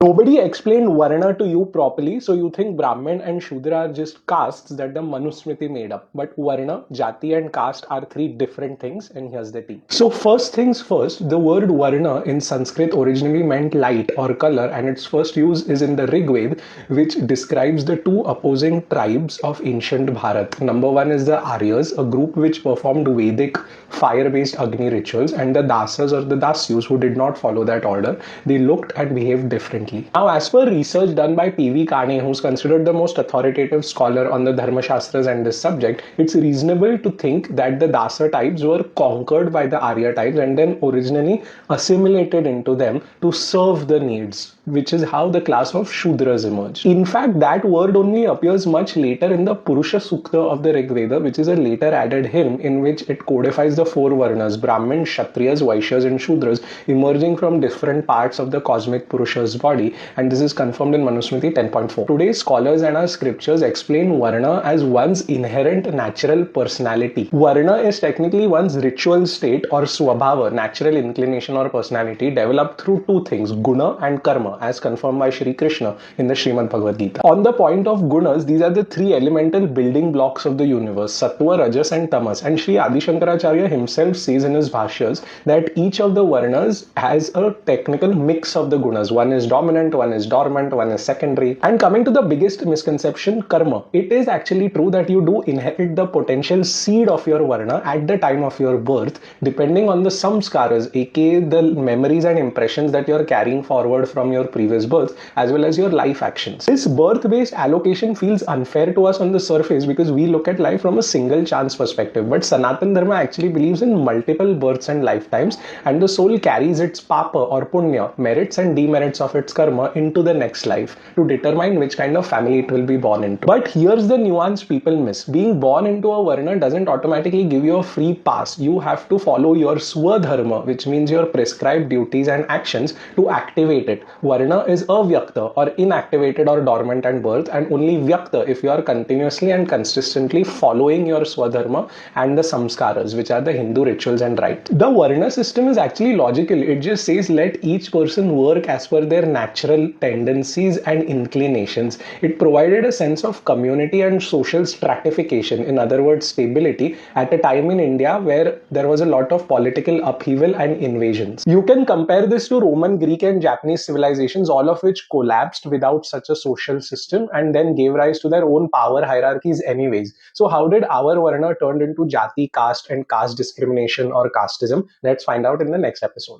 Nobody explained Varna to you properly, so you think Brahmin and Shudra are just castes that the Manusmriti made up. But Varna, Jati, and caste are three different things, and here's the tea. So, first things first, the word Varna in Sanskrit originally meant light or color, and its first use is in the Rig Veda, which describes the two opposing tribes of ancient Bharat. Number one is the Aryas, a group which performed Vedic fire based Agni rituals, and the Dasas or the Dasyus who did not follow that order. They looked and behaved differently. Now, as per research done by P.V. Kane, who's considered the most authoritative scholar on the Dharma Shastras and this subject, it's reasonable to think that the Dasa types were conquered by the Arya types and then originally assimilated into them to serve the needs, which is how the class of Shudras emerged. In fact, that word only appears much later in the Purusha Sukta of the Rig Veda, which is a later added hymn in which it codifies the four Varnas, Brahmin, Kshatriyas, Vaishyas, and Shudras, emerging from different parts of the cosmic Purusha's body, and this is confirmed in Manusmriti 10.4. Today's scholars and our scriptures explain Varna as one's inherent natural personality. Varna is technically one's ritual state or swabhava, natural inclination or personality, developed through two things, guna and karma, as confirmed by Shri Krishna in the Srimad Bhagavad Gita. On the point of gunas, these are the three elemental building blocks of the universe, Sattva, Rajas, and Tamas. And Sri Adi Shankaracharya himself says in his Bhashyas that each of the Varnas has a technical mix of the gunas. One is dominant, one is dormant, one is secondary. And coming to the biggest misconception, karma. It is actually true that you do inherit the potential seed of your Varna at the time of your birth, depending on the samskaras, aka the memories and impressions that you are carrying forward from your previous birth, as well as your life actions. This birth-based allocation feels unfair to us on the surface because we look at life from a single chance perspective. But Sanatan Dharma actually believes in multiple births and lifetimes, and the soul carries its papa or punya, merits and demerits of its karma, into the next life to determine which kind of family it will be born into. But here's the nuance people miss. Being born into a Varna doesn't automatically give you a free pass. You have to follow your Swadharma, which means your prescribed duties and actions, to activate it. Varna is avyakta or inactivated or dormant at birth, and only vyakta if you are continuously and consistently following your Swadharma and the samskaras, which are the Hindu rituals and rites. The Varna system is actually logical. It just says let each person work as per their natural tendencies and inclinations. It provided a sense of community and social stratification, in other words, stability, at a time in India where there was a lot of political upheaval and invasions. You can compare this to Roman, Greek, and Japanese civilizations, all of which collapsed without such a social system and then gave rise to their own power hierarchies anyways. So how did our Varna turn into Jati, caste, and caste discrimination or casteism? Let's find out in the next episode.